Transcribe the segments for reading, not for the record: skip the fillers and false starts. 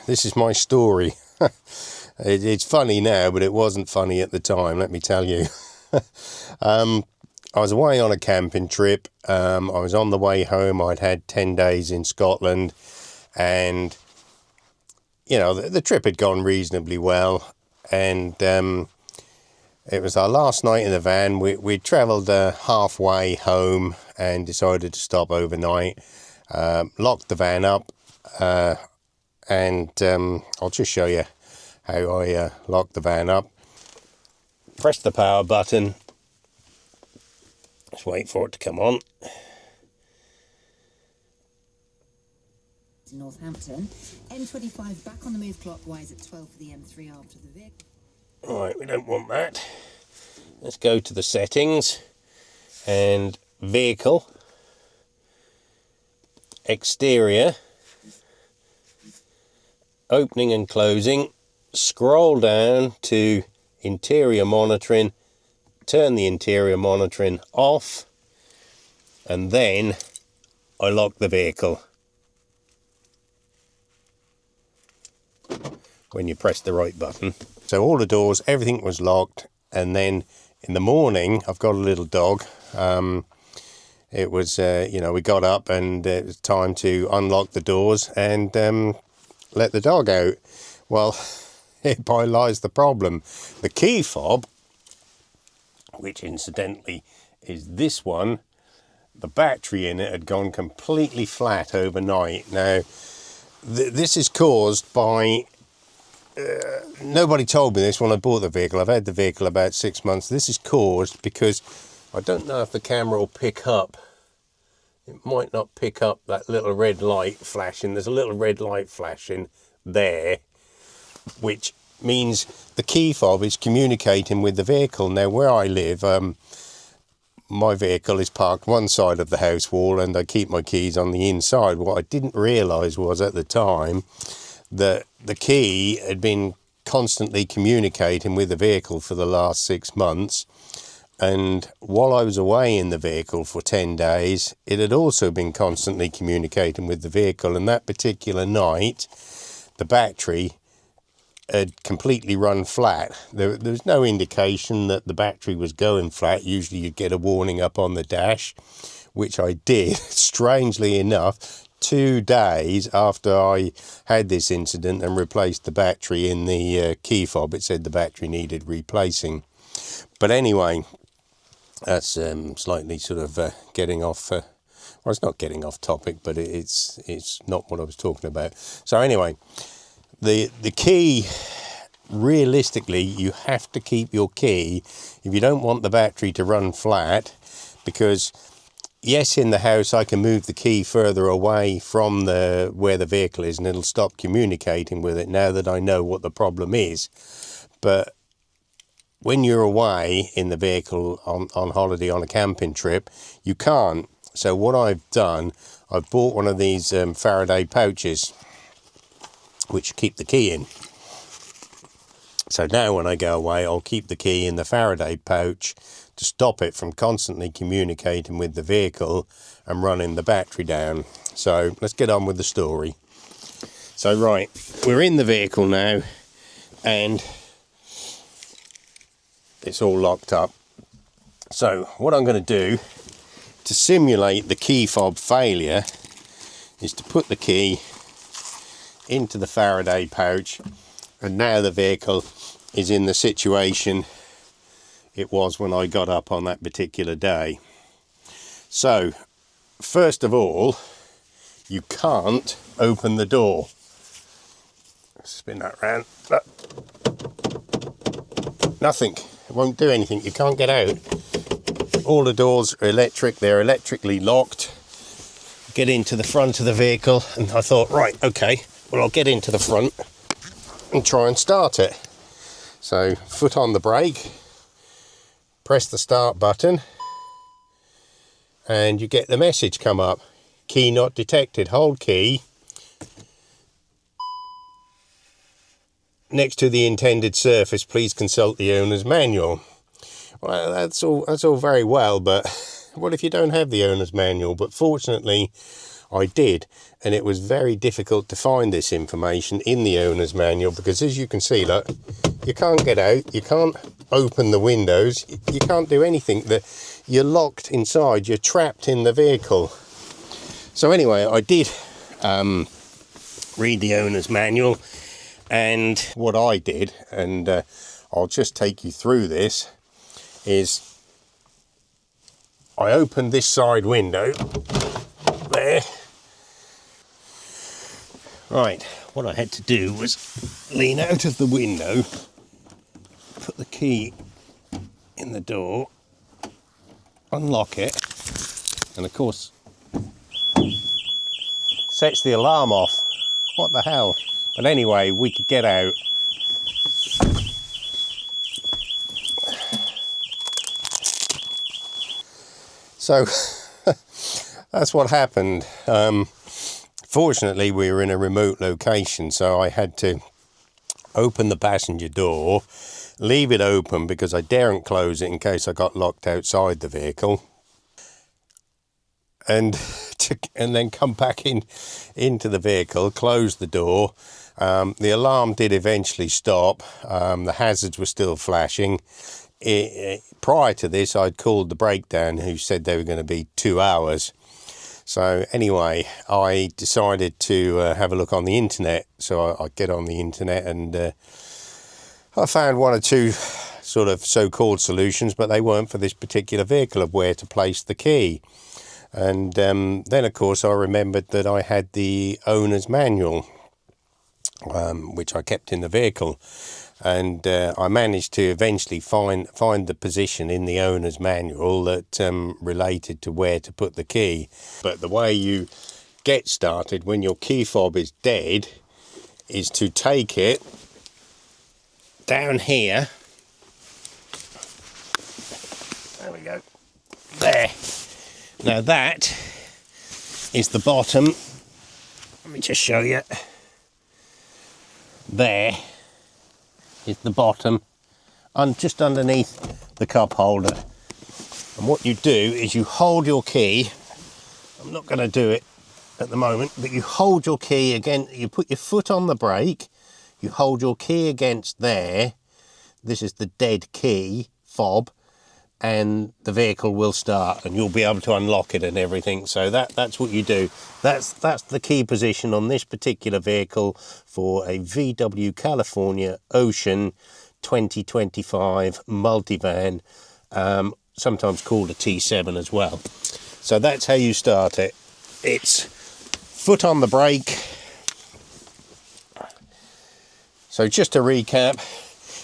this is my story. It's funny now, but it wasn't funny at the time, let me tell you. I was away on a camping trip. I was on the way home. I'd had 10 days in Scotland, and you know, the trip had gone reasonably well, and it was our last night in the van. We travelled halfway home and decided to stop overnight. Locked the van up, and I'll just show you how I locked the van up. Press the power button. Just wait for it to come on. To Northampton, M25 back on the move clockwise at 12 for the M3 after the vehicle. Right, we don't want that. Let's go to the settings and vehicle, exterior, opening and closing, scroll down to interior monitoring, turn the interior monitoring off, and then I lock the vehicle. When you press the right button. So all the doors, everything was locked, and then in the morning, I've got a little dog. It was, we got up and it was time to unlock the doors and let the dog out. Well, hereby lies the problem. The key fob, which incidentally is this one, the battery in it had gone completely flat overnight. Now, this is caused by... nobody told me this when I bought the vehicle. I've had the vehicle about 6 months. This is caused because I don't know if the camera will pick up. It might not pick up that little red light flashing. There's a little red light flashing there, which means the key fob is communicating with the vehicle. Now, where I live, my vehicle is parked one side of the house wall and I keep my keys on the inside. What I didn't realise was at the time that the key had been constantly communicating with the vehicle for the last 6 months, and while I was away in the vehicle for 10 days it had also been constantly communicating with the vehicle, and that particular night the battery had completely run flat. There was no indication that the battery was going flat. Usually you'd get a warning up on the dash, which I did, strangely enough, 2 days after I had this incident and replaced the battery in the key fob. It said the battery needed replacing. But anyway, that's slightly sort of getting off, well, it's not getting off topic, but it's not what I was talking about. So anyway, the key, realistically, you have to keep your key if you don't want the battery to run flat, because yes, in the house I can move the key further away from where the vehicle is and it'll stop communicating with it now that I know what the problem is. But when you're away in the vehicle on holiday on a camping trip, you can't. So what I've done, I've bought one of these Faraday pouches which keep the key in. So now when I go away, I'll keep the key in the Faraday pouch to stop it from constantly communicating with the vehicle and running the battery down. So let's get on with the story. So right, we're in the vehicle now and it's all locked up. So what I'm going to do to simulate the key fob failure is to put the key into the Faraday pouch, and now the vehicle is in the situation it was when I got up on that particular day. So first of all, you can't open the door. Spin that round. Nothing. It won't do anything. You can't get out. All the doors are electric. They're electrically locked. Get into the front of the vehicle, and I thought, right, okay, well, I'll get into the front and try and start it. So foot on the brake, press the start button, and you get the message come up. Key not detected. Hold key next to the intended surface. Please consult the owner's manual. Well, that's all very well, but what if you don't have the owner's manual? But fortunately, I did, and it was very difficult to find this information in the owner's manual, because as you can see, look, you can't get out, you can't open the windows, you can't do anything. You're locked inside, you're trapped in the vehicle. So anyway, I did read the owner's manual, and what I did, and I'll just take you through this, is I opened this side window there. Right, what I had to do was lean out of the window, put the key in the door, unlock it, and of course sets the alarm off. What the hell? But anyway, we could get out. So that's what happened. Fortunately, we were in a remote location, so I had to open the passenger door, leave it open because I daren't close it in case I got locked outside the vehicle, and then come back into the vehicle, close the door. The alarm did eventually stop. The hazards were still flashing. Prior to this, I'd called the breakdown, who said they were going to be 2 hours. So anyway, I decided to have a look on the internet. So I get on the internet, and I found one or two sort of so-called solutions, but they weren't for this particular vehicle, of where to place the key. And then, of course, I remembered that I had the owner's manual, which I kept in the vehicle. And I managed to eventually find the position in the owner's manual that related to where to put the key. But the way you get started when your key fob is dead is to take it down here. There we go. There. Now that is the bottom. Let me just show you. There is the bottom, just underneath the cup holder. And what you do is you hold your key. I'm not going to do it at the moment, but you hold your key again. You put your foot on the brake, you hold your key against there. This is the dead key fob, and the vehicle will start, and you'll be able to unlock it and everything. So that's what you do. That's the key position on this particular vehicle for a VW California Ocean 2025 multivan, sometimes called a T7 as well. So that's how you start it. It's foot on the brake. So just to recap,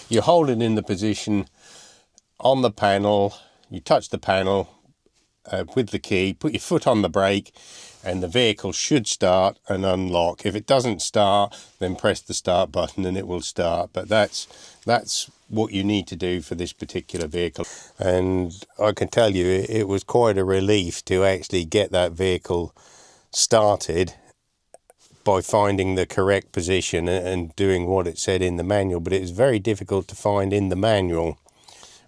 you hold it in the position on the panel, you touch the panel with the key, put your foot on the brake, and the vehicle should start and unlock. If it doesn't start, then press the start button and it will start. But that's what you need to do for this particular vehicle. And I can tell you, it was quite a relief to actually get that vehicle started by finding the correct position and doing what it said in the manual. But it was very difficult to find in the manual.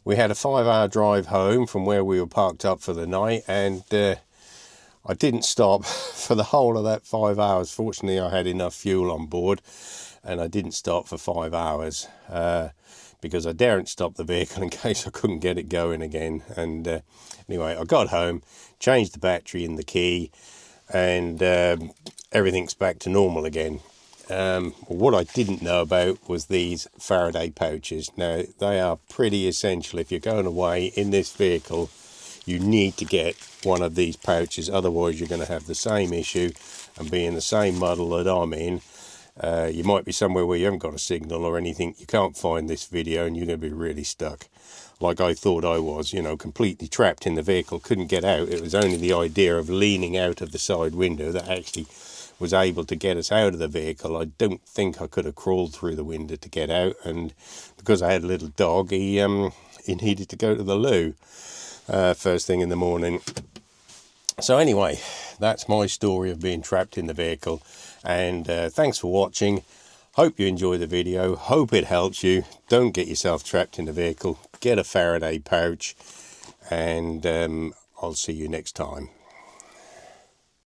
We had a 5-hour drive home from where we were parked up for the night, and I didn't stop for the whole of that 5 hours. Fortunately, I had enough fuel on board, and I didn't stop for 5 hours because I daren't stop the vehicle in case I couldn't get it going again. And anyway, I got home, changed the battery in the key, and everything's back to normal again. What I didn't know about was these Faraday pouches. Now, they are pretty essential. If you're going away in this vehicle, you need to get one of these pouches, otherwise you're going to have the same issue and be in the same muddle that I'm in. You might be somewhere where you haven't got a signal or anything, you can't find this video, and you're going to be really stuck, like I thought I was, completely trapped in the vehicle, couldn't get out. It was only the idea of leaning out of the side window that actually was able to get us out of the vehicle. I don't think I could have crawled through the window to get out, and because I had a little dog, he needed to go to the loo first thing in the morning. So anyway, that's my story of being trapped in the vehicle, and thanks for watching. Hope you enjoy the video, hope it helps you. Don't get yourself trapped in the vehicle, get a Faraday pouch, and I'll see you next time.